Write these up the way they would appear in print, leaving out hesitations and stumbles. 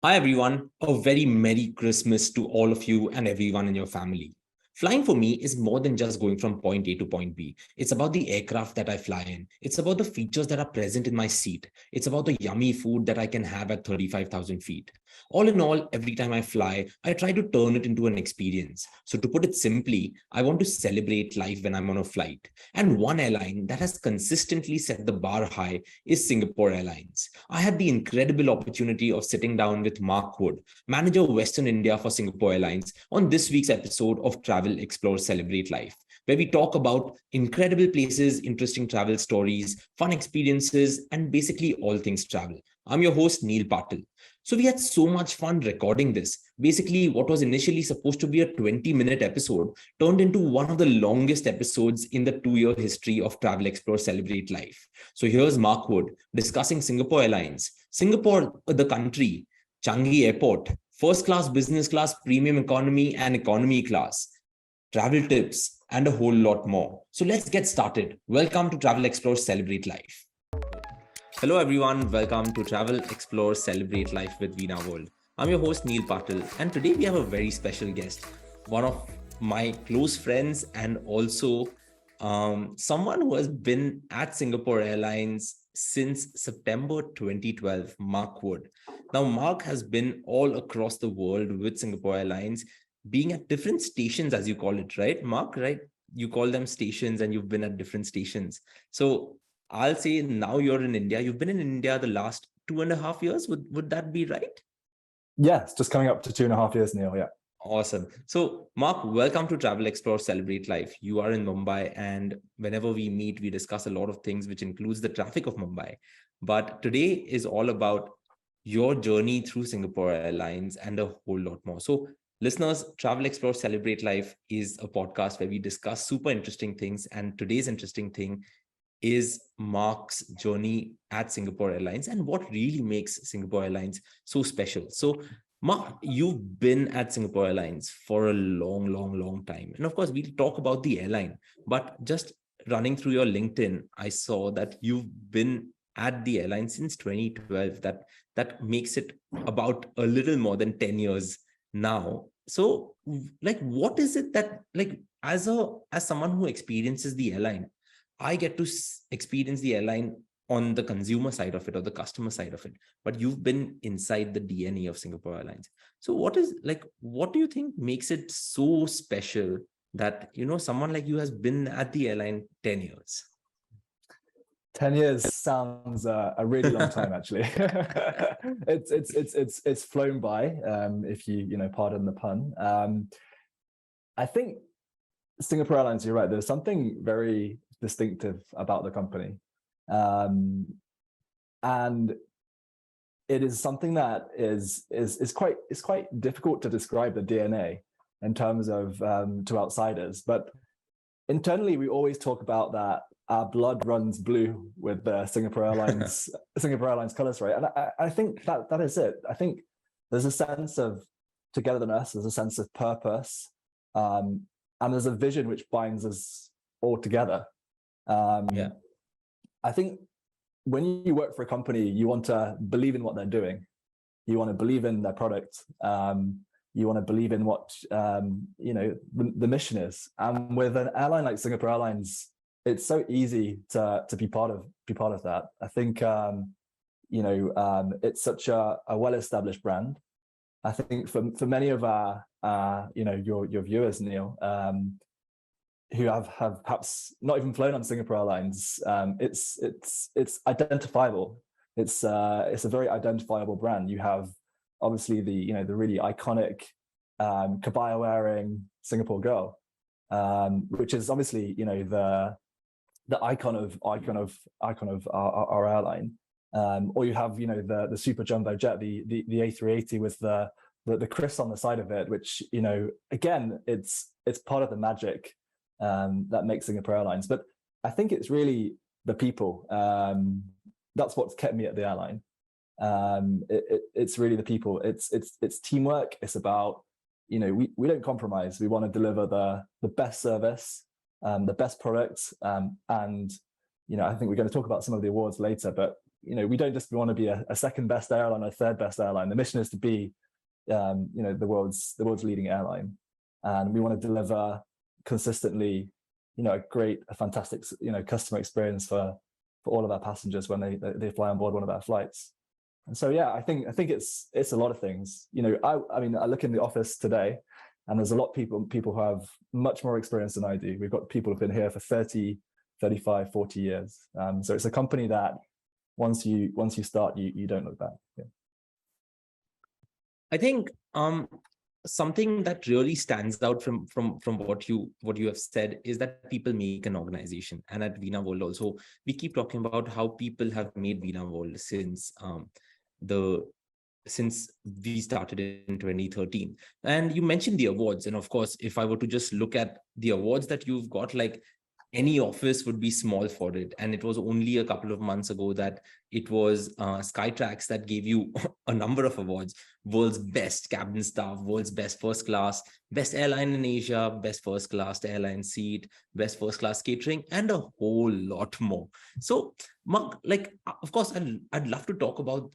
Hi, everyone. A very Merry Christmas to all of you and everyone in your family. Flying for me is more than just going from point A to point B. It's about the aircraft that I fly in. It's about the features that are present in my seat. It's about the yummy food that I can have at 35,000 feet. All in all, every time I fly, I try to turn it into an experience. So to put it simply, I want to celebrate life when I'm on a flight. And one airline that has consistently set the bar high is Singapore Airlines. I had the incredible opportunity of sitting down with Mark Wood, manager of Western India for Singapore Airlines, on this week's episode of Travel, Explore, Celebrate Life, where we talk about incredible places, interesting travel stories, fun experiences, and basically all things travel. I'm your host, Neil Patil. So we had so much fun recording this. Basically, what was initially supposed to be a 20-minute episode turned into one of the longest episodes in the 2-year history of Travel, Explore, Celebrate Life. So here's Mark Wood discussing Singapore Airlines, Singapore, the country, Changi Airport, first class, business class, premium economy, and economy class, travel tips, and a whole lot more. So let's get started. Welcome to Travel, Explore, Celebrate Life. Hello, everyone. Welcome to Travel, Explore, Celebrate Life with Veena World. I'm your host, Neil Patil, and today we have a very special guest, one of my close friends and also someone who has been at Singapore Airlines since September 2012, Mark Wood. Now, Mark has been all across the world with Singapore Airlines, being at different stations, as you call it, right, Mark, right? You call them stations and you've been at different stations. So I'll say now you're in India. You've been in India the last 2.5 years. Would that be right? Yes, just coming up to 2.5 years, Neil. Yeah. Awesome. So, Mark, welcome to Travel, Explore, Celebrate Life. You are in Mumbai, and whenever we meet, we discuss a lot of things, which includes the traffic of Mumbai. But today is all about your journey through Singapore Airlines and a whole lot more. So, listeners, Travel, Explore, Celebrate Life is a podcast where we discuss super interesting things. And today's interesting thing is Mark's journey at Singapore Airlines and what really makes Singapore Airlines so special. So, Mark, you've been at Singapore Airlines for a long time. And of course, we'll talk about the airline. But just running through your LinkedIn, I saw that you've been at the airline since 2012. That makes it about a little more than 10 years now. So, like, what is it that, like, as someone who experiences the airline, I get to experience the airline on the consumer side of it or the customer side of it, but you've been inside the DNA of Singapore Airlines. So what do you think makes it so special that, someone like you has been at the airline 10 years? 10 years sounds a really long time, actually. It's flown by, if you pardon the pun. I think Singapore Airlines, you're right. There's something very distinctive about the company, and it is something that is quite difficult to describe the DNA in terms of to outsiders. But internally, we always talk about that our blood runs blue with the Singapore Airlines colors, right? And I think that is it. I think there's a sense of togetherness, there's a sense of purpose, and there's a vision which binds us all together. I think when you work for a company, you want to believe in what they're doing. You want to believe in their product. You want to believe in what the mission is. And with an airline like Singapore Airlines, it's so easy to be part of that. I think it's such a well-established brand. I think for many of our your viewers, Neil, who have perhaps not even flown on Singapore Airlines, it's identifiable. It's a very identifiable brand. You have obviously the really iconic kabaya wearing Singapore girl, which is obviously the icon of our airline. Or you have the super jumbo jet, the A380 with the Chris on the side of it, which again it's part of the magic that makes Singapore Airlines. But I think it's really the people. That's what's kept me at the airline. It's really the people. It's teamwork. It's about we don't compromise. We want to deliver the best service, the best products, and I think we're going to talk about some of the awards later. But we don't just want to be a second best airline or third best airline. The mission is to be, the world's leading airline, and we want to deliver consistently, a fantastic, customer experience for all of our passengers when they fly on board one of our flights. And so, yeah, I think it's a lot of things. I mean, I look in the office today, and there's a lot of people who have much more experience than I do. We've got people who've been here for 30, 35, 40 years. So it's a company that once you start, you don't look back. Yeah. I think something that really stands out from what you have said is that people make an organization. And at Veena World also, we keep talking about how people have made Veena World since we started in 2013. And you mentioned the awards. And of course, if I were to just look at the awards that you've got, like, any office would be small for it. And it was only a couple of months ago that it was Skytrax that gave you a number of awards: world's best cabin staff, world's best first class, best airline in Asia, best first class airline seat, best first class catering, and a whole lot more. So, Mark, like, of course, I'd love to talk about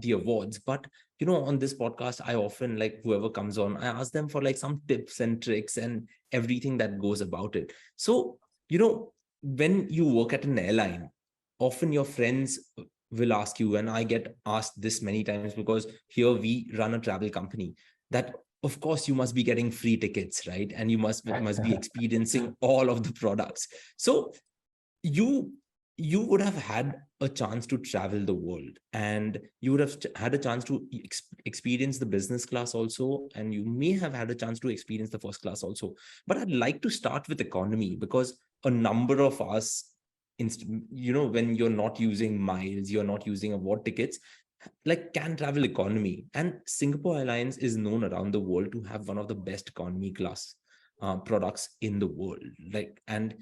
the awards, but on this podcast, I often, like, whoever comes on, I ask them for like some tips and tricks and everything that goes about it. So, when you work at an airline, often your friends will ask you, and I get asked this many times because here we run a travel company, that of course you must be getting free tickets, right? And you must be experiencing all of the products. So you would have had a chance to travel the world, and you would have had a chance to experience the business class also, and you may have had a chance to experience the first class also. But I'd like to start with economy, because a number of us, when you're not using miles, you're not using award tickets, like, can travel economy. And Singapore Airlines is known around the world to have one of the best economy class products in the world. Like, and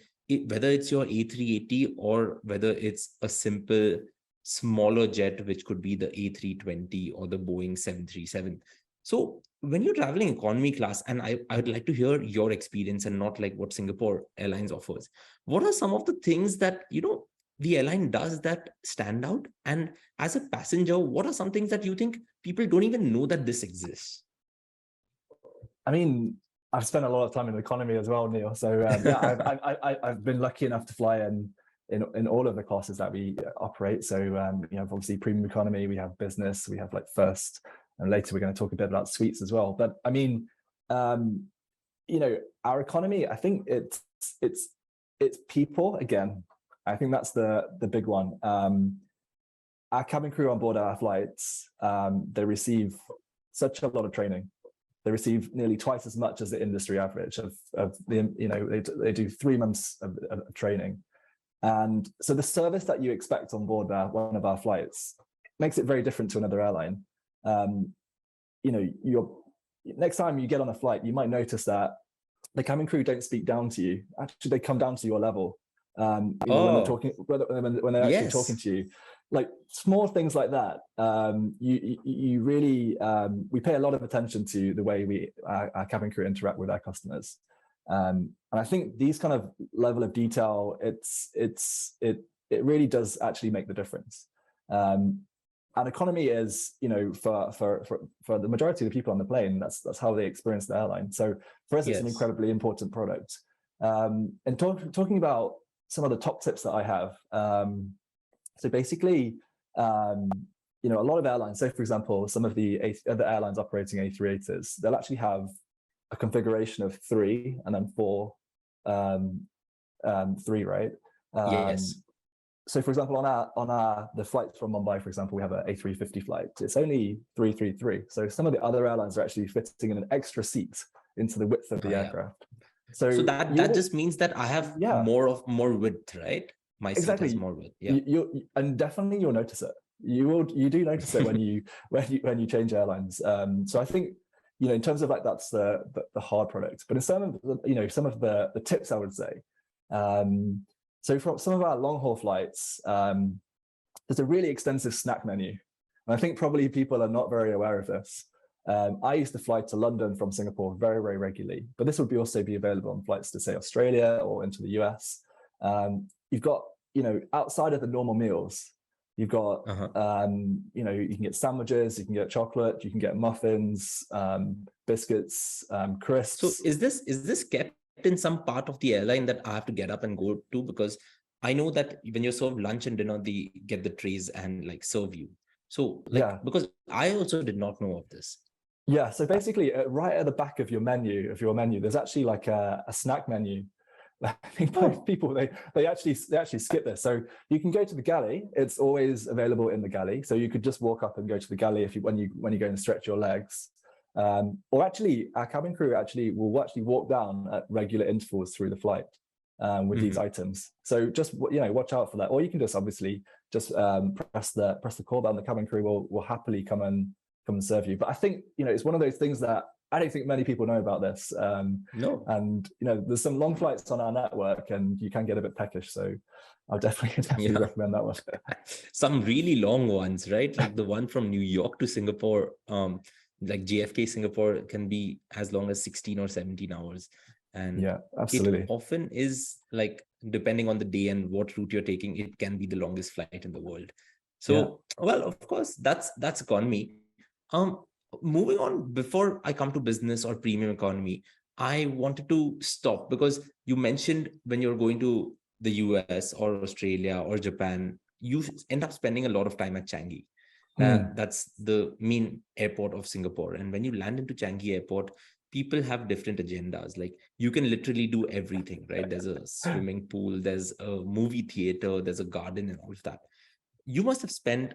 whether it's your A380 or whether it's a simple smaller jet, which could be the A320 or the Boeing 737. So when you're traveling economy class, and I would like to hear your experience and not like what Singapore Airlines offers, what are some of the things that, the airline does that stand out? And as a passenger, what are some things that you think people don't even know that this exists? I mean, I've spent a lot of time in economy as well, Neil. So I've been lucky enough to fly in all of the classes that we operate. So obviously premium economy, we have business, we have like first, and later we're going to talk a bit about suites as well. But I mean, our economy, I think it's people again. I think that's the big one. Our cabin crew on board our flights, they receive such a lot of training. They receive nearly twice as much as the industry average of the, they do 3 months of training. And so the service that you expect on board one of our flights makes it very different to another airline. Next time you get on a flight, you might notice that the cabin crew don't speak down to you. Actually, they come down to your level. When they're talking, when they're actually talking to you, like small things like that. You really, we pay a lot of attention to the way our cabin crew interact with our customers. And I think these kind of level of detail, it really does actually make the difference. And economy is, for the majority of the people on the plane, that's how they experience the airline. So for us, it's an incredibly important product. And talking about some of the top tips that I have. So basically, a lot of airlines, so for example, some of the other airlines operating A380s, they'll actually have a configuration of 3 and then 4, 3, right? Yes. So for example, on the flights from Mumbai, for example, we have an A350 flight. It's only 333. So some of the other airlines are actually fitting in an extra seat into the width of the aircraft. So that just means that I have more width, right? My seat has more width. Yeah. And definitely you'll notice it. You do notice it when you change airlines. So I think, in terms of like, that's the hard product. But in some of the tips, I would say. So for some of our long haul flights, there's a really extensive snack menu. And I think probably people are not very aware of this. I used to fly to London from Singapore very, very regularly, but this would also be available on flights to, say, Australia or into the US. You've got, outside of the normal meals, You've got, you know, you can get sandwiches, you can get chocolate, you can get muffins, biscuits, crisps. So is this kept in some part of the airline that I have to get up and go to? Because I know that when you serve lunch and dinner, they get the trays and like serve you. So like, because I also did not know of this. Yeah, so basically right at the back of your menu, there's actually like a snack menu. I think most people, they actually skip this. So you can go to the galley. It's always available in the galley. So you could just walk up and go to the galley when you go and stretch your legs. Or actually, our cabin crew will walk down at regular intervals through the flight with these items. So just, you know, watch out for that. Or you can just obviously just press the call button. The cabin crew will happily come and serve you. But I think, you know, it's one of those things that I don't think many people know about this. No. And, you know, there's some long flights on our network and you can get a bit peckish. So I'll definitely recommend that one. Some really long ones, right? Like the one from New York to Singapore, like JFK Singapore can be as long as 16 or 17 hours. And yeah, absolutely. It often is like, depending on the day and what route you're taking, it can be the longest flight in the world. So, well, of course, that's economy. Moving on, before I come to business or premium economy, I wanted to stop because you mentioned when you're going to the US or Australia or Japan, you end up spending a lot of time at Changi. That's the main airport of Singapore. And when you land into Changi Airport, people have different agendas. Like you can literally do everything, right? There's a swimming pool, there's a movie theater, there's a garden and all of that. You must have spent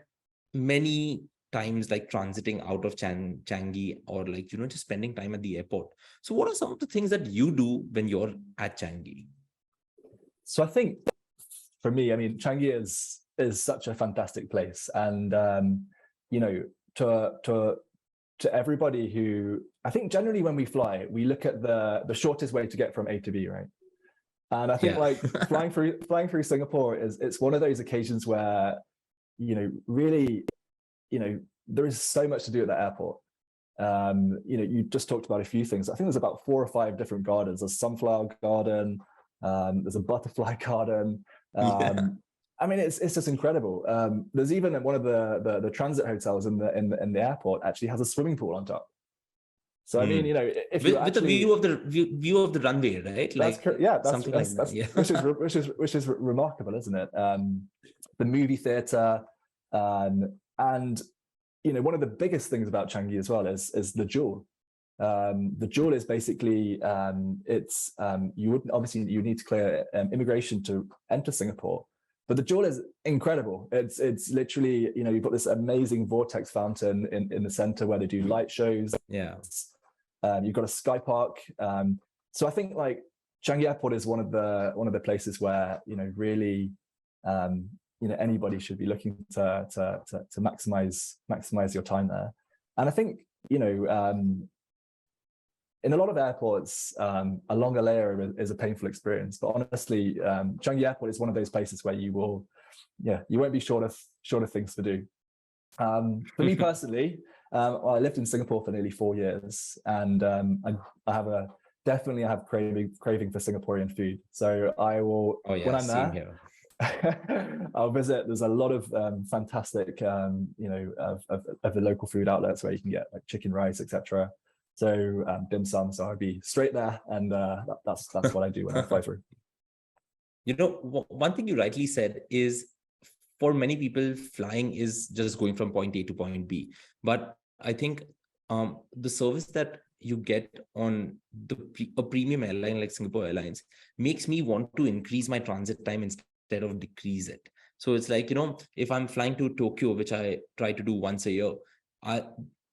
many times like transiting out of Changi or like, you know, just spending time at the airport. So what are some of the things that you do when you're at Changi? So I think for me, I mean, Changi is such a fantastic place. And, you know, to everybody who, I think generally when we fly, we look at the shortest way to get from A to B, right? And I think like flying through Singapore it's one of those occasions where, you know, really, you know, there is so much to do at the airport. You know, you just talked about a few things. I think there's about 4 or 5 different gardens. There's a sunflower garden, there's a butterfly garden. I mean, it's just incredible. There's even one of the transit hotels in the airport actually has a swimming pool on top. So I mean, you know, if you with the view of the runway, right? Like something like that. Yeah. which is remarkable, isn't it? The movie theater, and you know, one of the biggest things about Changi as well is the Jewel. The Jewel is basically it's you need to clear immigration to enter Singapore, but the Jewel is incredible. It's literally, you know, you've got this amazing vortex fountain in the center where they do light shows. Yeah. You've got a sky park. So I think like Changi Airport is one of the places where, you know, really you know, anybody should be looking to maximize your time there. And I think, you know, in a lot of airports, a longer layer is a painful experience. But honestly, Changi Airport is one of those places where you won't be short of things to do. For me personally, well, I lived in Singapore for nearly 4 years, and I have definitely craving for Singaporean food. So I will, when I'm there, I'll visit. There's a lot of fantastic, you know, of the local food outlets where you can get like chicken rice, etc. So dim sum. So I'd be straight there, and that's what I do when I fly through. You know, one thing you rightly said is, for many people, flying is just going from point A to point B. But I think the service that you get on a premium airline like Singapore Airlines makes me want to increase my transit time instead of decrease it. So it's like, you know, if I'm flying to Tokyo, which I try to do once a year,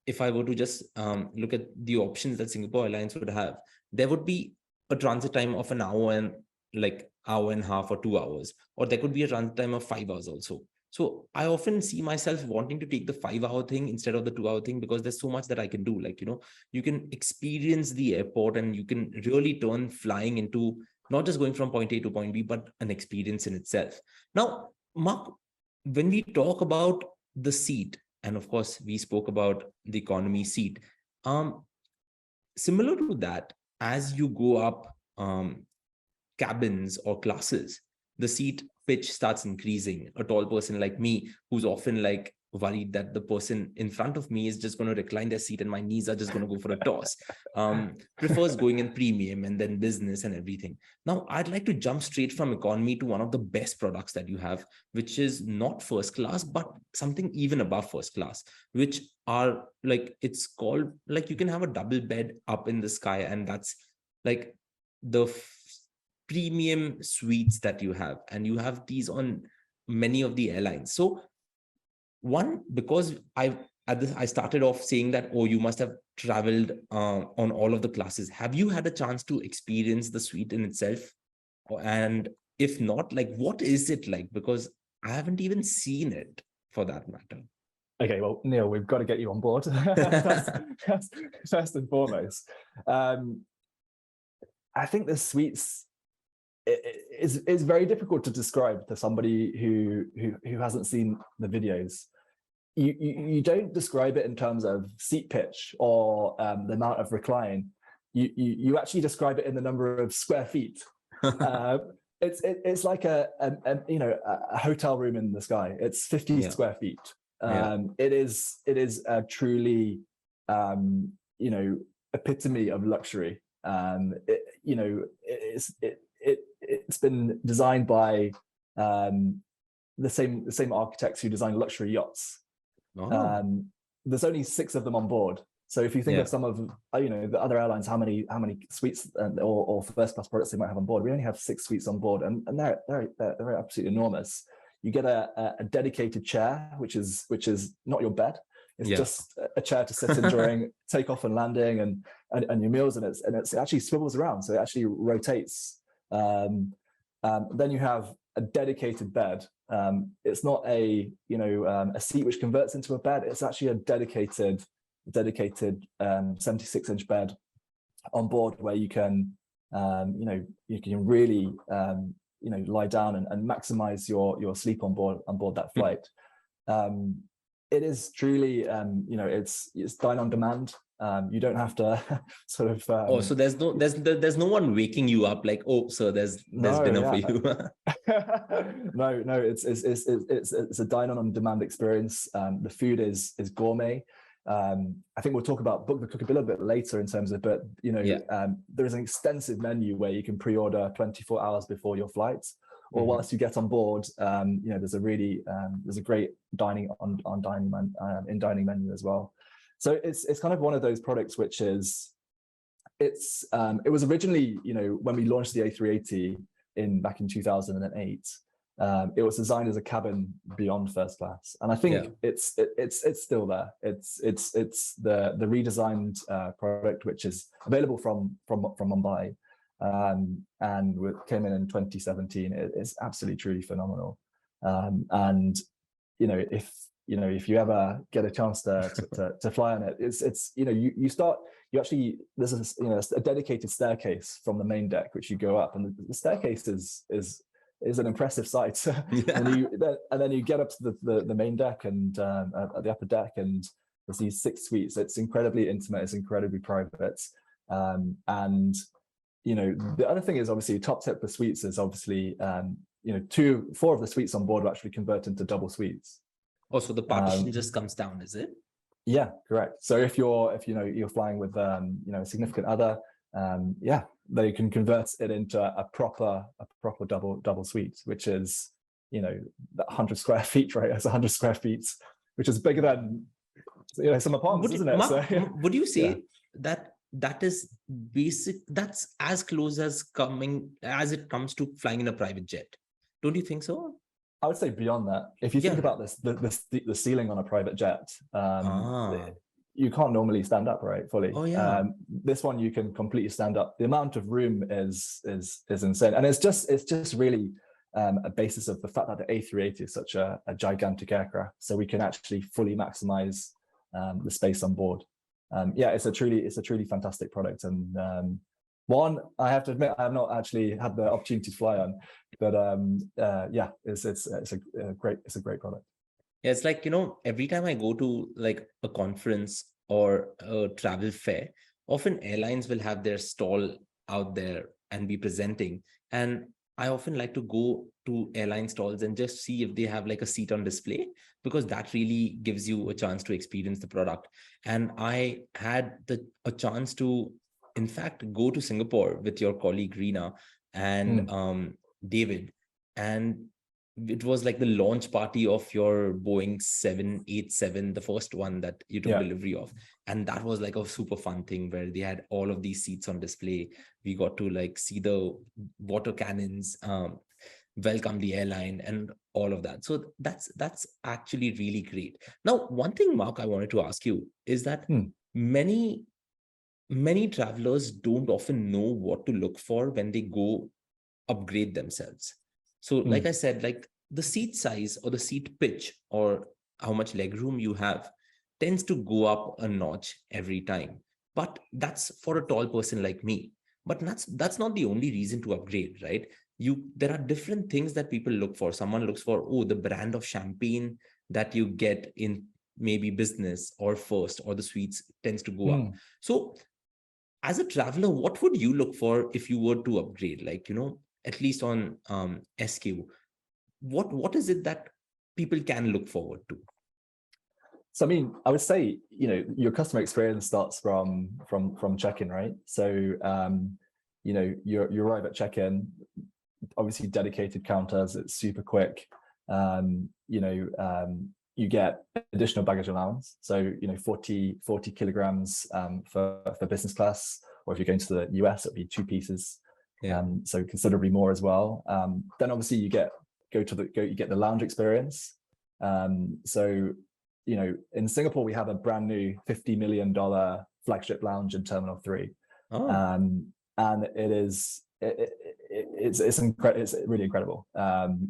if I were to just look at the options that Singapore Airlines would have, there would be a transit time of an hour and like hour and a half or 2 hours, or there could be a transit time of 5 hours also. So I often see myself wanting to take the 5-hour thing instead of the 2-hour thing, because there's so much that I can do. Like, you know, you can experience the airport and you can really turn flying into not just going from point A to point B, but an experience in itself. Now, Mark, when we talk about the seat, and of course, we spoke about the economy seat, similar to that, as you go up cabins or classes, the seat pitch starts increasing, a tall person like me, who's often like worried that the person in front of me is just going to recline their seat and my knees are just going to go for a toss, prefers going in premium and then business and everything. Now, I'd like to jump straight from economy to one of the best products that you have, which is not first class, but something even above first class, which are like, it's called, like, you can have a double bed up in the sky, and that's like the premium suites that you have, and you have these on many of the airlines. So one, because I started off saying that, oh, you must have traveled on all of the classes. Have you had a chance to experience the suite in itself? And if not, like, what is it like? Because I haven't even seen it, for that matter. Okay, well, Neil, we've got to get you on board. First and foremost. I think the suites is very difficult to describe to somebody who hasn't seen the videos. You don't describe it in terms of seat pitch or the amount of recline. You actually describe it in the number of square feet. It's like a hotel room in the sky. It's 50 square feet. It is a truly epitome of luxury. It's been designed by the same architects who design luxury yachts. There's only 6 of them on board. So if you think of some of the other airlines, how many suites or first class products they might have on board, we only have 6 suites on board, and they're absolutely enormous. You get a dedicated chair, which is not your bed. It's just a chair to sit in during takeoff and landing and your meals, and it actually swivels around, so it actually rotates. Then you have a dedicated bed. It's not a seat which converts into a bed. It's actually a dedicated 76-inch bed on board, where you can really lie down and maximize your sleep on board that flight. It is truly it's dine on demand. You don't have to sort of so there's no one waking you up like, oh, so there's dinner for you. no, it's a dine on demand experience. The food is gourmet. I think we'll talk about book the cook a little bit later in terms of, but there is an extensive menu where you can pre-order 24 hours before your flight, or whilst you get on board. There's a great dining menu as well. So it's kind of one of those products which is, it was originally, when we launched the A380 back in 2008, it was designed as a cabin beyond first class, and I think it's still there. It's the redesigned product, which is available from Mumbai, and came in 2017. It's absolutely truly phenomenal. And if you ever get a chance to fly on it, there's a dedicated staircase from the main deck which you go up, and the staircase is an impressive sight. and then you get up to the main deck and at the upper deck, and there's these 6 suites. It's incredibly intimate, it's incredibly private. And the other thing is, obviously, top tip for suites is obviously 4 of the suites on board are actually converted into double suites. Oh, so the partition just comes down, is it? Yeah, correct. So if you're flying with a significant other, they can convert it into a proper double suite, which is 100 square feet, right? That's 100 square feet, which is bigger than some apartments, isn't it? Mark, would you say that is basic? That's as close as it comes to flying in a private jet. Don't you think so? I would say beyond that. If you think about this, the ceiling on a private jet, you can't normally stand up, right, fully. Oh yeah. This one you can completely stand up. The amount of room is insane, and it's just really a basis of the fact that the A380 is such a gigantic aircraft, so we can actually fully maximize the space on board. It's a truly fantastic product, and one, I have to admit, I have not actually had the opportunity to fly on, but it's a great product. Yeah, it's like, every time I go to like a conference or a travel fair, often airlines will have their stall out there and be presenting. And I often like to go to airline stalls and just see if they have like a seat on display, because that really gives you a chance to experience the product. And I had a chance to, in fact, go to Singapore with your colleague Reena and Mm. David. And it was like the launch party of your Boeing 787, the first one that you took Yeah. delivery of. And that was like a super fun thing where they had all of these seats on display. We got to like see the water cannons, welcome the airline and all of that. So that's actually really great. Now, one thing, Mark, I wanted to ask you is that Mm. many travelers don't often know what to look for when they go upgrade themselves. So like Mm. I said, like the seat size or the seat pitch or how much legroom you have tends to go up a notch every time. But that's for a tall person like me. But that's not the only reason to upgrade, right? There are different things that people look for. Someone looks for, oh, the brand of champagne that you get in maybe business or first, or the suites tends to go up. Mm. So as a traveler, what would you look for if you were to upgrade? Like, at least on SQ, what is it that people can look forward to? So I mean, I would say, your customer experience starts from check-in, right? So you arrive at check-in, obviously dedicated counters, it's super quick. You get additional baggage allowance. So 40 kilograms for business class, or if you're going to the US, it'll be 2 pieces. Yeah. So considerably more as well. Then obviously you get the lounge experience. So in Singapore, we have a brand new $50 million flagship lounge in Terminal 3. Oh, And it's really incredible.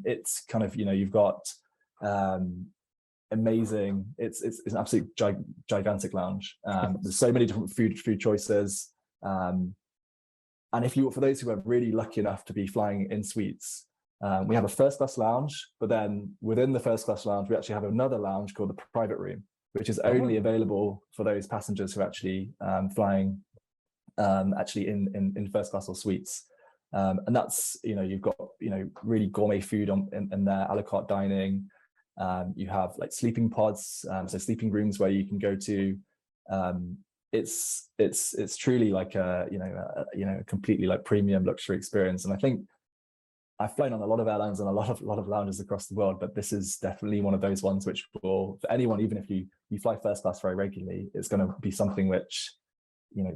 It's kind of, you've got amazing, it's an absolute gigantic lounge. There's so many different food choices. And for those who are really lucky enough to be flying in suites, we have a first class lounge, but then within the first class lounge, we actually have another lounge called the private room, which is only available for those passengers who are actually flying actually in first class or suites. And that's, you've got, really gourmet food in there, a la carte dining. You have like sleeping pods, so sleeping rooms where you can go to. It's truly like a completely like premium luxury experience. And I think I've flown on a lot of airlines and a lot of lounges across the world, but this is definitely one of those ones which will, for anyone, even if you fly first class very regularly, it's going to be something which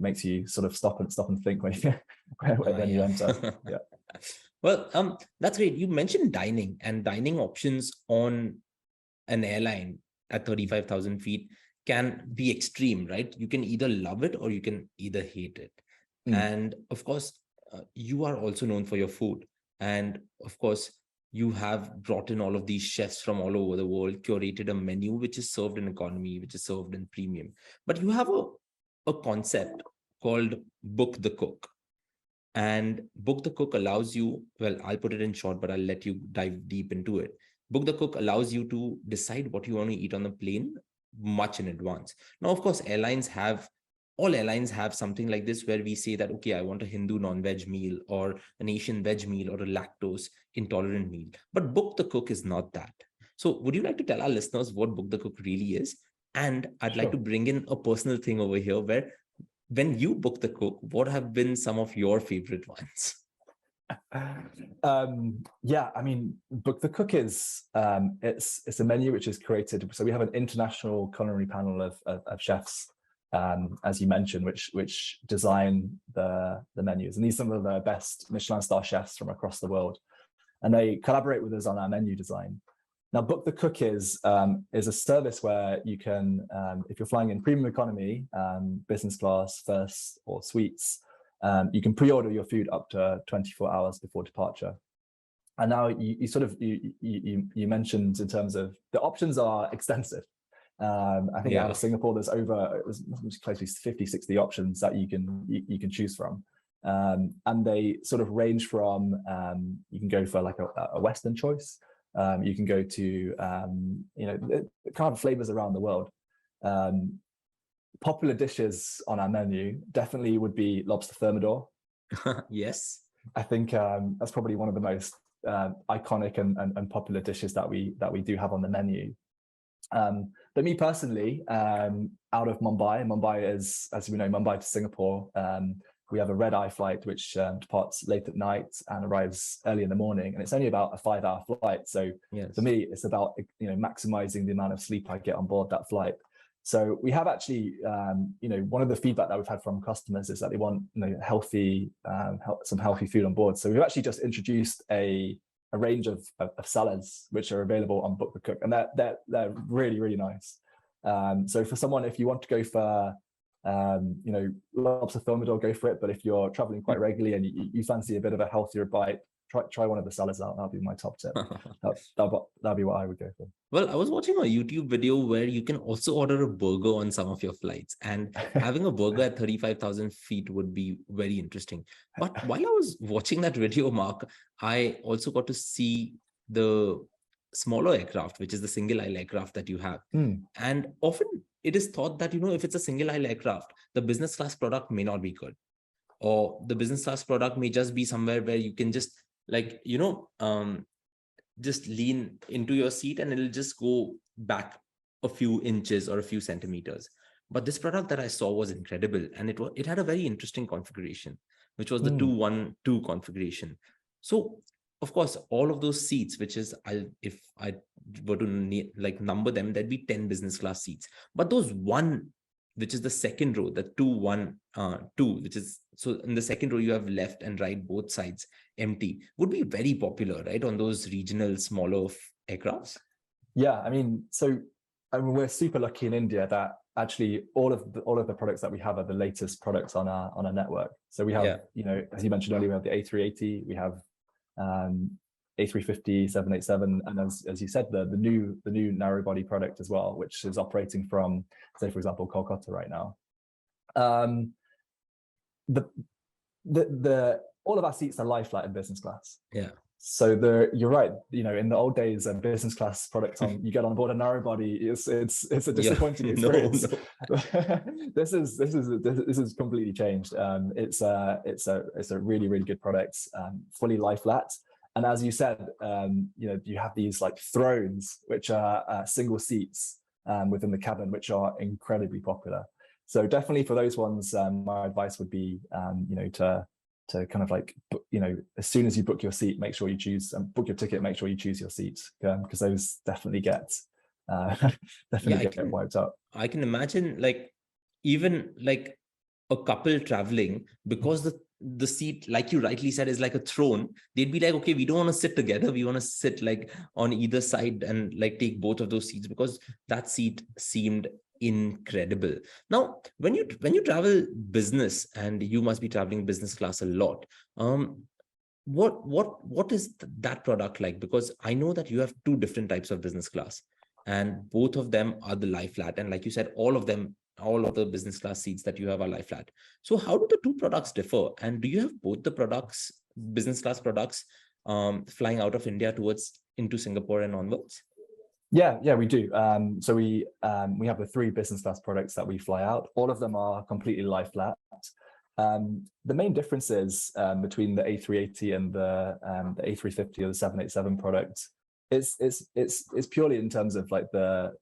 makes you sort of stop and think when you enter. Yeah. Well, that's great. You mentioned dining, and dining options on an airline at 35,000 feet can be extreme, right? You can either love it or you can either hate it. Mm. And of course, you are also known for your food. And of course, you have brought in all of these chefs from all over the world, curated a menu which is served in economy, which is served in premium. But you have a concept called Book the Cook. And Book the Cook allows you, well, I'll put it in short, but I'll let you dive deep into it. Book the Cook allows you to decide what you want to eat on the plane much in advance. Now, of course, all airlines have something like this where we say that, okay, I want a Hindu non-veg meal or an Asian veg meal or a lactose intolerant meal. But Book the Cook is not that. So would you like to tell our listeners what Book the Cook really is? And I'd like to bring in a personal thing over here where when you book the cook, what have been some of your favorite ones? Yeah, I mean, Book the Cook is it's a menu which is created. So we have an international culinary panel of chefs, as you mentioned, which design the menus, and these are some of the best Michelin star chefs from across the world, and they collaborate with us on our menu design. Now, Book the Cook is a service where you can, if you're flying in premium economy, business class, first, or suites, you can pre-order your food up to 24 hours before departure. And now you mentioned in terms of the options are extensive. I think out of Singapore, there's close to 50, 60 options that you can choose from. And they sort of range from, you can go for like a Western choice. You can go to, kind of flavors around the world. Popular dishes on our menu definitely would be lobster thermidor. Yes. I think that's probably one of the most iconic and popular dishes that we do have on the menu. But me personally, out of Mumbai is, as we know, Mumbai to Singapore. We have a red-eye flight which departs late at night and arrives early in the morning, and it's only about a 5-hour flight. So Yes. for me, it's about maximizing the amount of sleep I get on board that flight. So we have actually, one of the feedback that we've had from customers is that they want healthy, some healthy food on board. So we've actually just introduced a range of salads which are available on Book the Cook, and they're really, really nice. So for someone, if you want to go for lobster thermidor, go for it. But if you're traveling quite regularly and you fancy a bit of a healthier bite, try one of the salads out. That'll be my top tip. That'll be what I would go for. Well, I was watching a YouTube video where you can also order a burger on some of your flights, and having a burger at 35,000 feet would be very interesting. But while I was watching that video, Mark, I also got to see the smaller aircraft, which is the single aisle aircraft that you have. And often it is thought that, if it's a single aisle aircraft, the business class product may not be good, or the business class product may just be somewhere where you can just just lean into your seat and it'll just go back a few inches or a few centimeters. But this product that I saw was incredible, and it had a very interesting configuration, which was the 2-1-2 configuration. So of course, all of those seats, which is, if I were to number them, there'd be 10 business class seats. But those which is the second row, the 2-1-2, which is, so in the second row, you have left and right, both sides empty, would be very popular, right? On those regional smaller aircrafts. Yeah, we're super lucky in India that actually all of the products that we have are the latest products on our network. So we have, as you mentioned earlier, we have the A380, we have A350, 787, and as you said, the new narrow body product as well, which is operating from, say, for example, Kolkata right now. All of our seats are lie flat in business class. Yeah. So you're right. In the old days, a business class product you get on board a narrow body, it's a disappointing experience. No. This is completely changed. It's a really, really good product, fully lie flat. And as you said, you have these thrones, which are single seats within the cabin, which are incredibly popular. So definitely for those ones, my advice would be, to kind of as soon as you book your seat, make sure you book your ticket, make sure you choose your seat, because those definitely get wiped out. I can imagine even a couple traveling, because the seat, like you rightly said, is like a throne. They'd be like, okay, we don't want to sit together. We want to sit on either side and take both of those seats, because that seat seemed incredible. Now, when you travel business, and you must be traveling business class a lot, what is that product like? Because I know that you have 2 different types of business class, and both of them are the lie flat, and like you said, all of the business class seats that you have are lie flat. So how do the 2 products differ, and do you have both the products, business class products, flying out of India into Singapore and onwards? Yeah, we do. So we have the 3 business class products that we fly out. All of them are completely lie flat. The main differences between the A380 and the A350 or the 787 product is purely in terms of the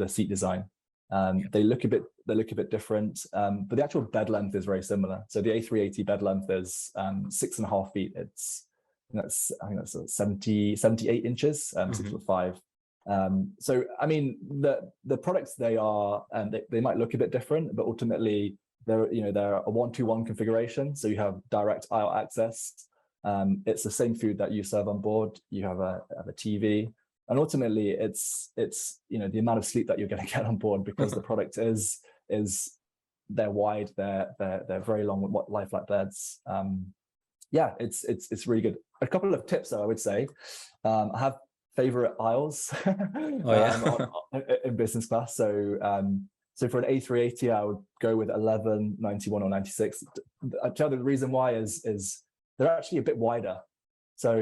seat design. They look a bit different, but the actual bed length is very similar. So the A380 bed length is 6.5 feet. I think that's 78 inches, 6'5". So the products, they might look a bit different, but ultimately they're a 1-2-1 configuration. So you have direct aisle access. It's the same food that you serve on board. You have a TV, and ultimately it's the amount of sleep that you're going to get on board, because the product they're wide, they're very long lie flat beds. It's really good. A couple of tips though, I would say, I have favorite aisles in business class. So for an A380, I would go with 11, 91, or 96. I tell you the reason why is they're actually a bit wider. So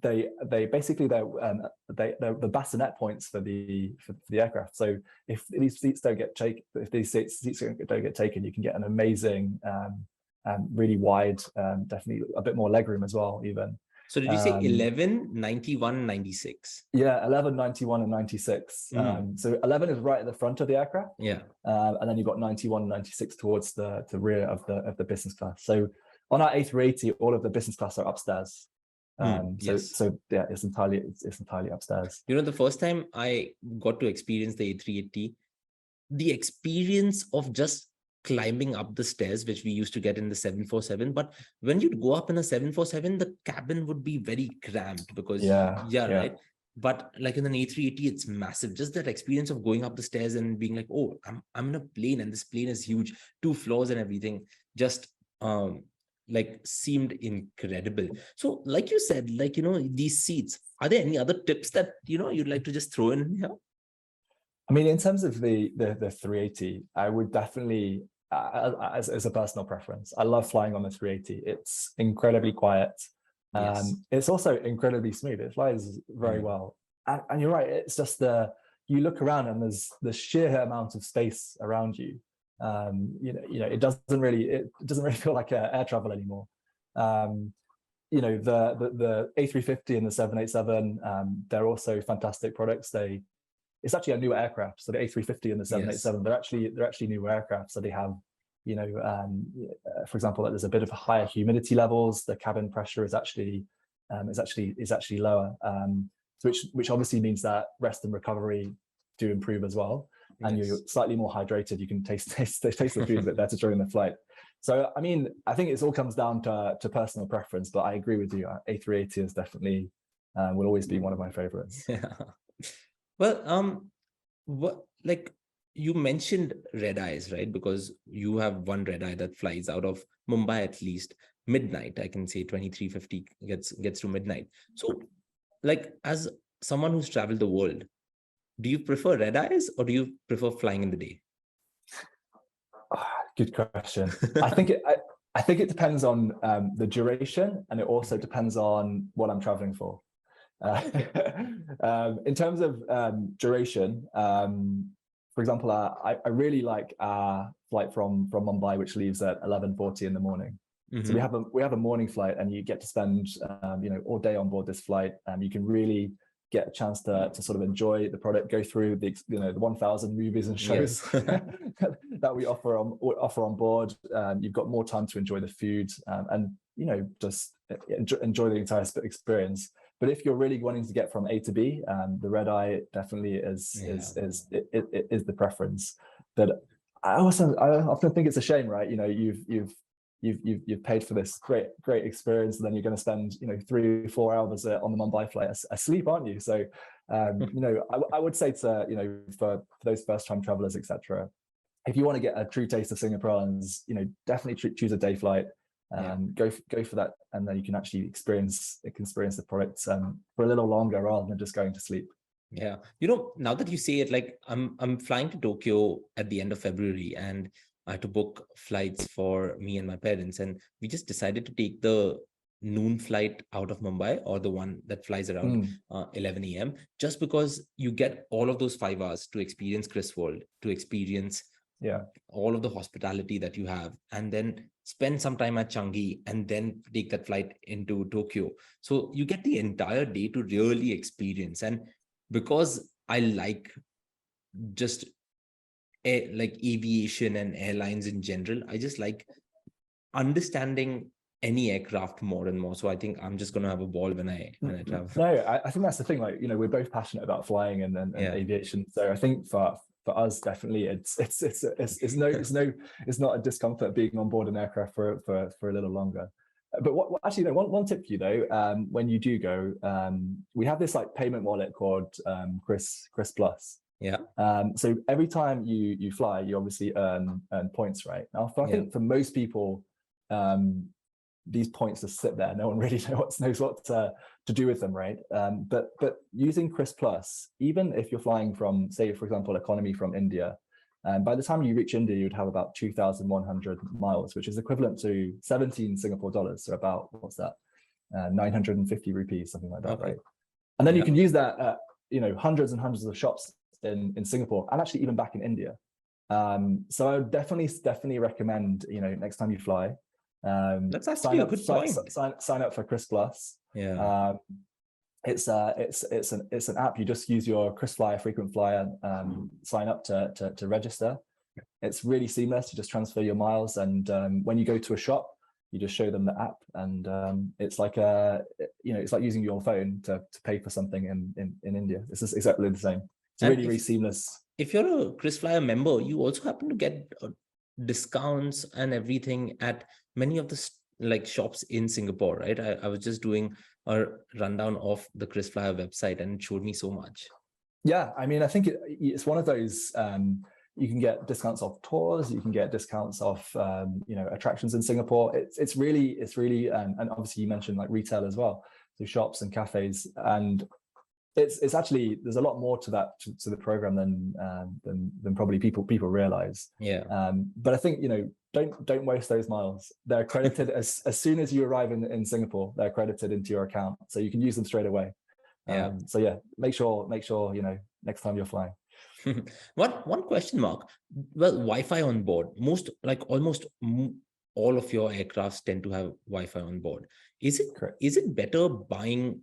they're basically the bassinet points for the aircraft. So if these seats don't get taken, you can get an amazing really wide, definitely a bit more legroom as well, even. So did you say 11, 91, 96? Yeah, 11, 91, and 96. So 11 is right at the front of the aircraft. Yeah. And then you've got 91 and 96 towards the rear of the business class. So on our A380, all of the business class are upstairs. Yes. So yeah, it's entirely upstairs. You know, the first time I got to experience the A380, the experience of just climbing up the stairs, which we used to get in the 747, but when you'd go up in a 747, the cabin would be very cramped because right. But like in an A380, it's massive. Just that experience of going up the stairs and being like, oh, I'm in a plane and this plane is huge, 2 floors and everything, just like seemed incredible. So like you said, like, you know, these seats, are there any other tips that, you know, you'd like to just throw in here? I mean, in terms of the 380, I would definitely, as a personal preference, I love flying on the 380. It's incredibly quiet. It's also incredibly smooth. It flies very well. And you're right. It's just you look around and there's the sheer amount of space around you. It doesn't really feel like air travel anymore. The A350 and the 787, they're also fantastic products. It's actually a new aircraft. So the A350 and the 787, they're actually new aircraft. So they have, for example, there's a bit of higher humidity levels. The cabin pressure is actually lower, which obviously means that rest and recovery do improve as well. And you're slightly more hydrated. You can taste the food a bit better during the flight. So, I mean, I think it all comes down to personal preference, but I agree with you. A380 is definitely, will always be one of my favorites. Yeah. Well, like you mentioned red eyes, right? Because you have one red eye that flies out of Mumbai at least midnight. I can say 2350 gets to midnight. So, like, as someone who's traveled the world, do you prefer red eyes or do you prefer flying in the day? Good question. I think it depends on the duration, and it also depends on what I'm traveling for. In terms of duration, for example, I really like our flight from Mumbai, which leaves at 11:40 in the morning. So we have a morning flight, and you get to spend all day on board this flight. You can really get a chance to sort of enjoy the product, go through the 1,000 movies and shows that we offer on board. You've got more time to enjoy the food and just enjoy the entire experience. But if you're really wanting to get from A to B, the red eye definitely is the preference. But I often think it's a shame, right? You've paid for this great experience, and then you're going to spend 3 or 4 hours on the Mumbai flight asleep, aren't you? So I would say to for those first time travelers, etc., if you want to get a true taste of Singapore Airlines, definitely choose a day flight. Go for that, and then you can actually experience the product for a little longer rather than just going to sleep. Yeah, now that you say it, like I'm flying to Tokyo at the end of February, and I had to book flights for me and my parents, and we just decided to take the noon flight out of Mumbai, or the one that flies around 11 a.m. just because you get all of those 5 hours to experience Chris World, to experience all of the hospitality that you have, and then spend some time at Changi and then take that flight into Tokyo. So you get the entire day to really experience. And because I like just like aviation and airlines in general, I just like understanding any aircraft more and more. So I think I'm just going to have a ball when I travel. No, I think that's the thing. Like, we're both passionate about flying and aviation. So I think for us, definitely, it's not a discomfort being on board an aircraft for a little longer. But one tip for you though, when you do go, we have this like payment wallet called Chris Plus. Yeah. So every time you fly, you obviously earn points, right? Now, I think for most people, these points just sit there. No one really knows what to do with them, right? But using Chris Plus, even if you're flying from, say, for example, economy from India, by the time you reach India, you'd have about 2,100 miles, which is equivalent to 17 Singapore dollars. So about, what's that? 950 rupees, something like that, right? And then you can use that at, hundreds and hundreds of shops in Singapore, and actually even back in India. So I would definitely recommend, next time you fly, That's actually a good point. Sign up for Chris Plus. Yeah. It's an app. You just use your KrisFlyer frequent flyer sign up to register. It's really seamless. You just transfer your miles, and when you go to a shop, you just show them the app, and it's like it's like using your phone to pay for something in India. It's just exactly the same. It's really seamless. If you're a KrisFlyer member, you also happen to get discounts and everything at many of the shops in Singapore, right? I was just doing a rundown of the KrisFlyer website, and it showed me so much. Yeah, I mean, I think it's one of those. You can get discounts off tours. You can get discounts off, attractions in Singapore. It's really, and obviously you mentioned like retail as well, so shops and cafes, and it's actually, there's a lot more to that to the program than probably people realize. Yeah. But I think don't waste those miles. They're credited as soon as you arrive in Singapore. They're credited into your account, so you can use them straight away. Yeah. So yeah, make sure next time you're flying. One question mark. Well, Wi-Fi on board. Almost all of your aircrafts tend to have Wi-Fi on board. Is it better buying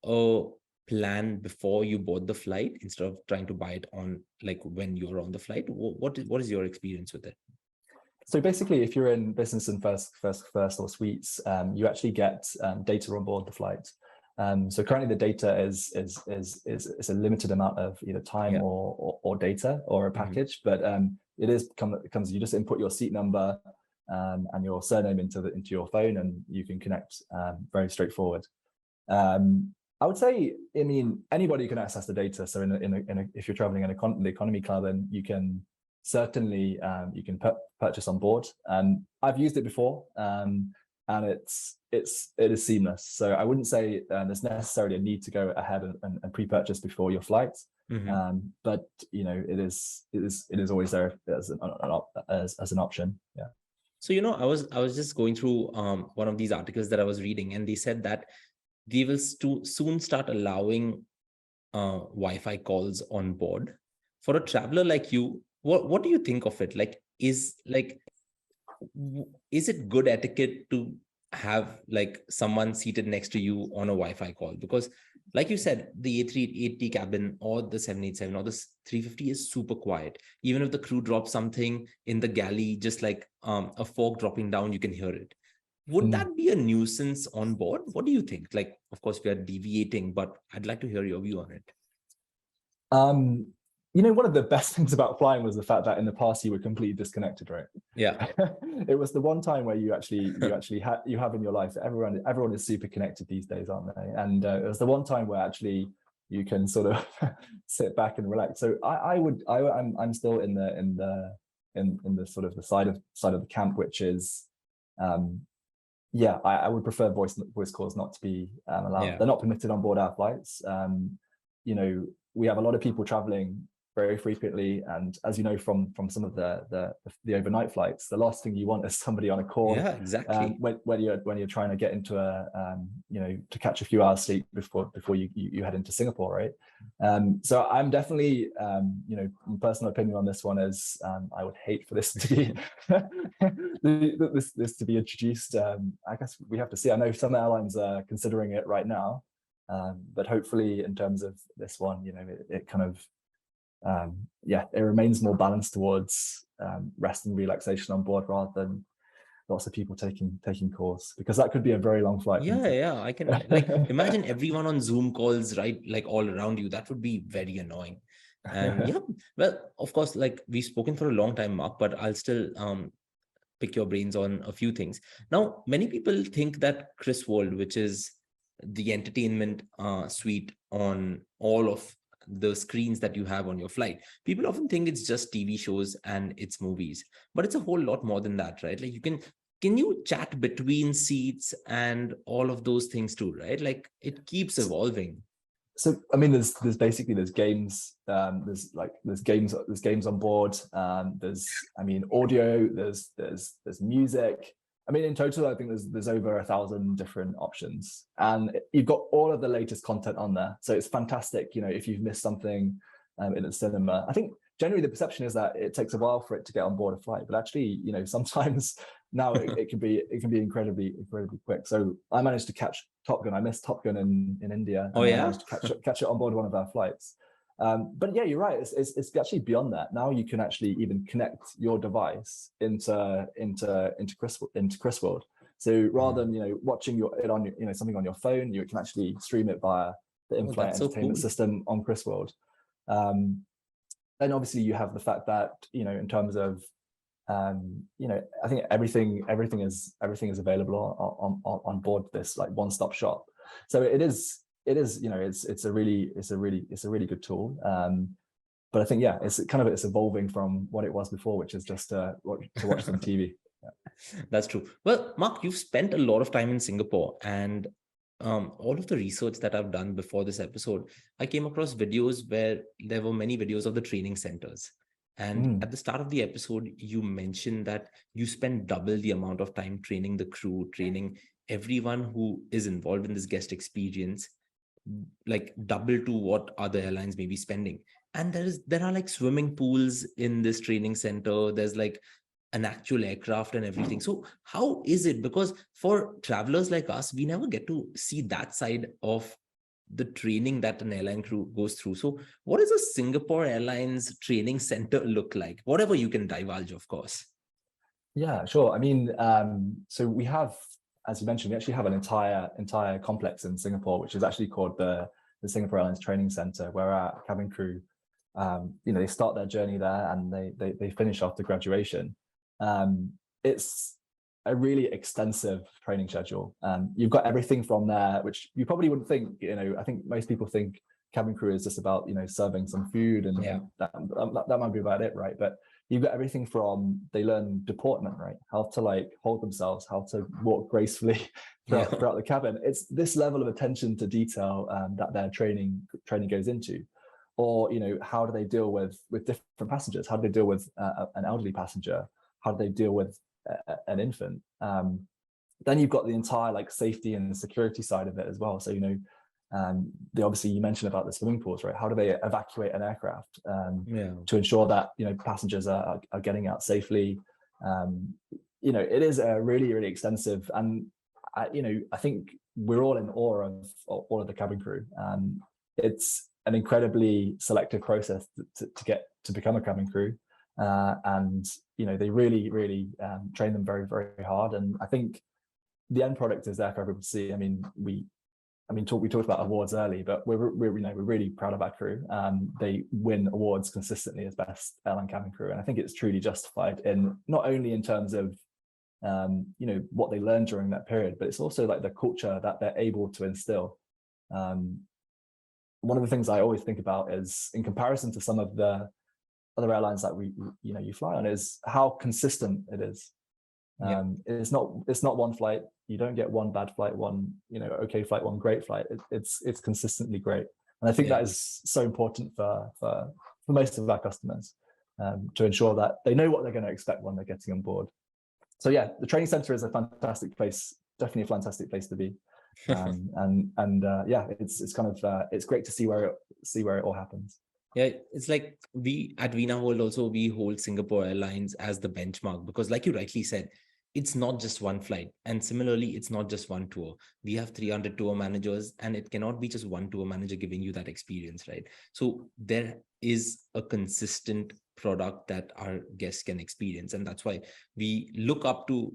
a plan before you board the flight instead of trying to buy it on when you're on the flight? What is your experience with it? So basically, if you're in business and first or suites, you actually get data on board the flight. So currently the data is a limited amount of either time or data or a package, but it comes. You just input your seat number and your surname into your phone, and you can connect. Very straightforward. I would say, I mean, anybody can access the data. So if you're traveling in the economy cabin, you can certainly purchase on board. I've used it before, and it is seamless. So I wouldn't say there's necessarily a need to go ahead and pre-purchase before your flight. But it is always there as an option. Yeah. So I was just going through one of these articles that I was reading, and they said that they will soon start allowing Wi-Fi calls on board. For a traveler like you, what do you think of it? Is it good etiquette to have someone seated next to you on a Wi-Fi call? Because like you said, the A380 cabin or the 787 or the 350 is super quiet. Even if the crew drops something in the galley, just like a fork dropping down, you can hear it. Would that be a nuisance on board? What do you think? Of course, we are deviating, but I'd like to hear your view on it. One of the best things about flying was the fact that in the past you were completely disconnected, right? Yeah. It was the one time where you have in your life. Everyone is super connected these days, aren't they? And it was the one time where actually you can sort of sit back and relax. So I'm still in the sort of the side of the camp, which is I would prefer voice calls not to be allowed. Yeah. They're not permitted on board our flights. We have a lot of people traveling very frequently, and as you know from some of the overnight flights, the last thing you want is somebody on a call. Yeah, exactly. When you're trying to get into to catch a few hours sleep before you head into Singapore, right? So I'm definitely my personal opinion on this one is I would hate for this to be this to be introduced. I guess we have to see. I know some airlines are considering it right now, but hopefully in terms of this one, it kind of it remains more balanced towards rest and relaxation on board rather than lots of people taking calls, because that could be a very long flight. I can imagine everyone on Zoom calls, right? All around you. That would be very annoying. And well, of course, we've spoken for a long time, Mark, but I'll still pick your brains on a few things. Now, many people think that Chris World, which is the entertainment suite on all of the screens that you have on your flight, people often think it's just TV shows and it's movies, but it's a whole lot more than that, right? Can you chat between seats and all of those things too, right? It keeps evolving. So I mean, there's games, there's games on board. There's audio. There's music. I mean, in total, I think there's over 1,000 different options, and you've got all of the latest content on there. So it's fantastic. If you've missed something in the cinema, I think generally the perception is that it takes a while for it to get on board a flight, but actually, sometimes now it can be incredibly quick. So I managed to catch Top Gun. I missed Top Gun in India. Oh, and yeah? I managed to catch it on board one of our flights. But yeah, you're right. It's actually beyond that. Now you can actually even connect your device into Crisworld. So rather than watching it on something on your phone, you can actually stream it via the in-flight entertainment system on Crisworld. And obviously you have the fact that in terms of I think everything is available on board this like one-stop shop. So it's a really good tool. But I think it's evolving from what it was before, which is just to watch some TV. Yeah. That's true. Well, Mark, you've spent a lot of time in Singapore, and all of the research that I've done before this episode, I came across videos where there were many videos of the training centers. And at the start of the episode, you mentioned that you spend double the amount of time training the crew, training everyone who is involved in this guest experience, like double to what other airlines may be spending. And there are like swimming pools in this training center. There's like an actual aircraft and everything. So how is it? Because for travelers like us, we never get to see that side of the training that an airline crew goes through. So what does a Singapore Airlines training center look like? Whatever you can divulge, of course. Yeah, sure. I mean, so we have, as you mentioned, we actually have an entire complex in Singapore, which is actually called the Singapore Airlines Training Center, where our cabin crew, they start their journey there and they finish after graduation. It's a really extensive training schedule. You've got everything from there, which you probably wouldn't think. I think most people think cabin crew is just about serving some food, and that might be about it, right? But you've got everything from, they learn deportment, right? How to like hold themselves, how to walk gracefully throughout the cabin. It's this level of attention to detail that their training goes into. Or how do they deal with different passengers? How do they deal with an elderly passenger? How do they deal with an infant? Then you've got the entire like safety and security side of it as well. So obviously you mentioned about the swimming pools, right? How do they evacuate an aircraft to ensure that passengers are getting out safely? It is a really extensive, and I think we're all in awe of all of the cabin crew. It's an incredibly selective process to get to become a cabin crew, and they really train them very hard. And I think the end product is there for everyone to see. I mean, we talked about awards early, but we're really proud of our crew. They win awards consistently as best airline cabin crew, and I think it's truly justified in not only in terms of what they learned during that period, but it's also like the culture that they're able to instill. One of the things I always think about is, in comparison to some of the other airlines that you fly on, is how consistent it is. It's not one flight. You don't get one bad flight, one okay flight, one great flight. It's consistently great, and I think that is so important for most of our customers, to ensure that they know what they're going to expect when they're getting on board. So yeah, the training center is a fantastic place, definitely a fantastic place to be. It's kind of it's great to see where it all happens. Yeah, it's like we at Veena we hold Singapore Airlines as the benchmark, because like you rightly said, it's not just one flight. And similarly, it's not just one tour. We have 300 tour managers, and it cannot be just one tour manager giving you that experience, right? So there is a consistent product that our guests can experience. And that's why we look up to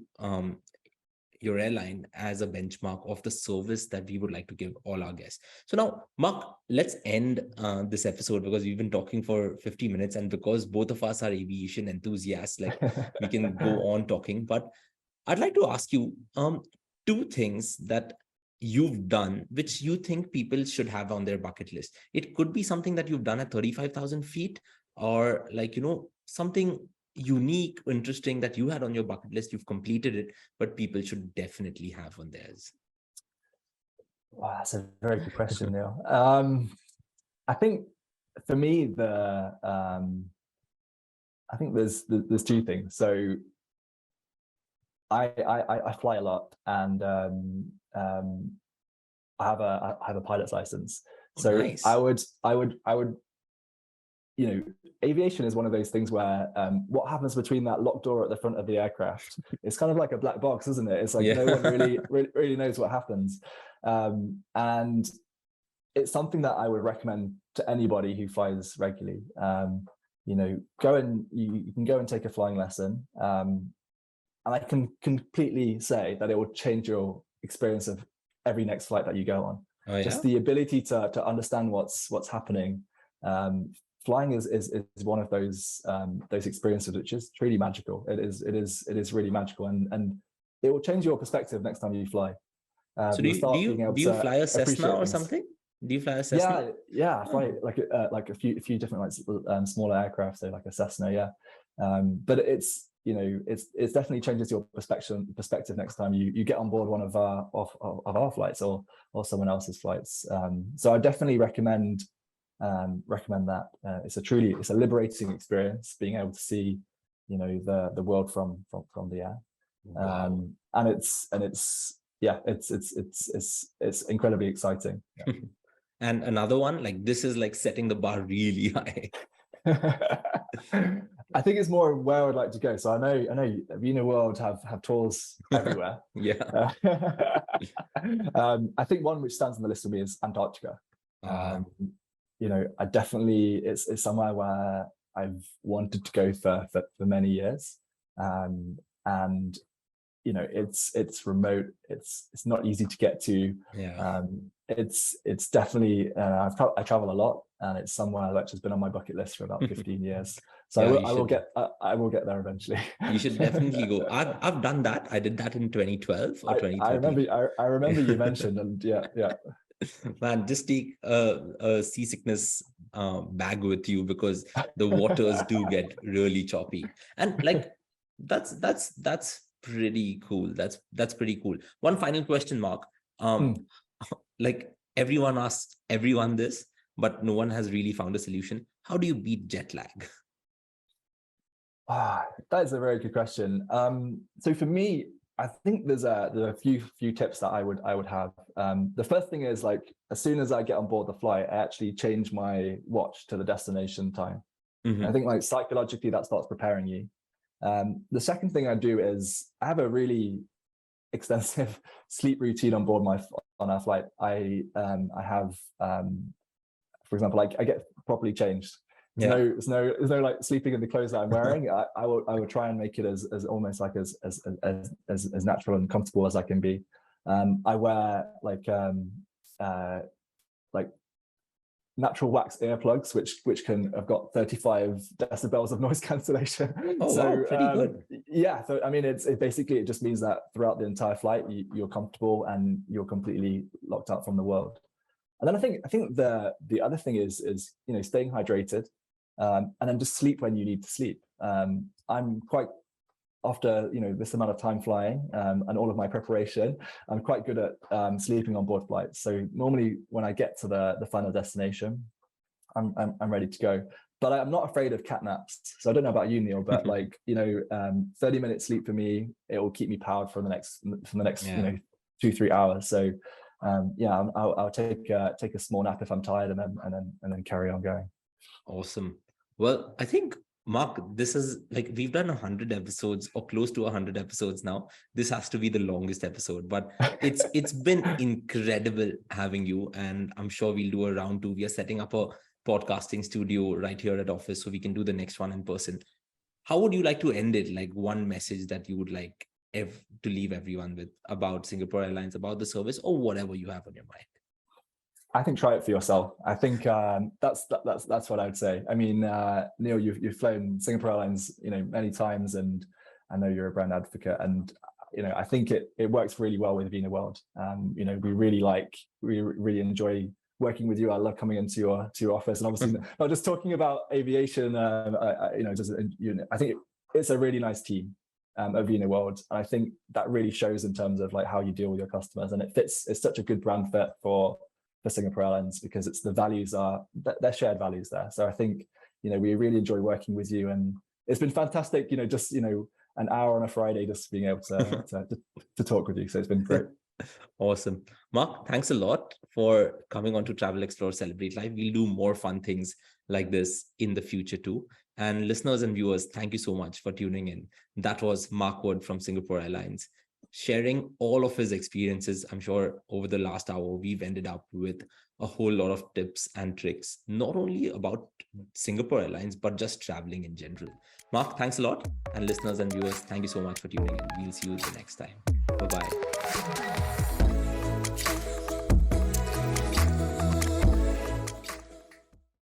your airline as a benchmark of the service that we would like to give all our guests. So now, Mark, let's end this episode, because we've been talking for 50 minutes, and because both of us are aviation enthusiasts, like we can go on talking. But I'd like to ask you two things that you've done which you think people should have on their bucket list. It could be something that you've done at 35,000 feet, or something unique, interesting that you had on your bucket list. You've completed it, but people should definitely have on theirs. Wow, that's a very good question, Neil. I think for me, I think there's two things. So I fly a lot, and I have a pilot's license. So nice. I would aviation is one of those things where what happens between that locked door at the front of the aircraft, it's kind of like a black box, isn't it? It's like no one really knows what happens. And it's something that I would recommend to anybody who flies regularly. You can go and take a flying lesson. And I can completely say that it will change your experience of every next flight that you go on. Oh, yeah? Just the ability to understand what's happening. Flying is one of those experiences which is truly magical. It is really magical, and it will change your perspective next time you fly. So do you fly a Cessna or something? Do you fly a Cessna? Yeah, I fly like a few different smaller aircraft, so like a Cessna, yeah. But it's definitely changes your perspective next time you get on board one of our flights or someone else's flights. So I definitely recommend that. It's a liberating experience being able to see the world from the air. Wow. And it's incredibly exciting. Yeah. And another one, like this is like setting the bar really high. I think it's more where I would like to go. So I know Veena World have tours everywhere. Yeah. I think one which stands on the list for me is Antarctica. I definitely it's somewhere where I've wanted to go for many years. And it's remote, it's not easy to get to. Yeah. It's definitely I travel a lot, and it's somewhere which has been on my bucket list for about 15 years. So Yeah, I will get there eventually. You should definitely go. I've done that. I did that in 2012 or 2013. I remember you mentioned, and yeah. Man, just take a seasickness bag with you, because the waters do get really choppy. And like that's pretty cool. That's pretty cool. One final question, Mark. Like everyone asks everyone this, but no one has really found a solution. How do you beat jet lag? That is a very good question. So for me, I think there are a few tips that I would have. The first thing is, like, as soon as I get on board the flight, I actually change my watch to the destination time. I think, like, psychologically that starts preparing you. The second thing I do is I have a really extensive sleep routine on board on our flight. I have, for example, I get properly changed. There's no like sleeping in the clothes that I'm wearing. I will try and make it as almost like as natural and comfortable as I can be. I wear like natural wax earplugs, which have got 35 decibels of noise cancellation. Oh, so, wow, pretty good. Yeah, so I mean, it just means that throughout the entire flight, you're comfortable and you're completely locked out from the world. And then I think the other thing is staying hydrated, and then just sleep when you need to sleep. I'm quite, after this amount of time flying and all of my preparation, I'm quite good at sleeping on board flights. So normally when I get to the final destination, I'm ready to go. But I'm not afraid of cat naps. So I don't know about you, Neil, but 30-minute sleep for me, it will keep me powered for the next 2-3 hours. So I'll take a small nap if I'm tired, and then carry on going. Awesome. Well, I think, Mark, this is like, we've done 100 episodes or close to 100 episodes now. This has to be the longest episode, but it's been incredible having you, and I'm sure we'll do a round two. We are setting up a podcasting studio right here at office, so we can do the next one in person. How would you like to end it? Like one message that you would like to leave everyone with about Singapore Airlines, about the service, or whatever you have on your mind. I think try it for yourself. I think that's what I would say. I mean, Neil, you've flown Singapore Airlines, many times, and I know you're a brand advocate, and I think it works really well with Veena World. We really enjoy working with you. I love coming into your office, and obviously not just talking about aviation. I think it's a really nice team at Veena World, and I think that really shows in terms of like how you deal with your customers, and it's such a good brand fit for Singapore Airlines, because it's the values they're shared values there. So I think we really enjoy working with you, and it's been fantastic. Just an hour on a Friday, just being able to talk with you. So it's been great. Awesome. Mark, thanks a lot for coming on to Travel, Explore, Celebrate Life. We'll do more fun things like this in the future too. And listeners and viewers, thank you so much for tuning in. That was Mark Wood from Singapore Airlines, sharing all of his experiences. I'm sure over the last hour, we've ended up with a whole lot of tips and tricks, not only about Singapore Airlines, but just traveling in general. Mark, thanks a lot. And listeners and viewers, thank you so much for tuning in. We'll see you the next time. Bye bye.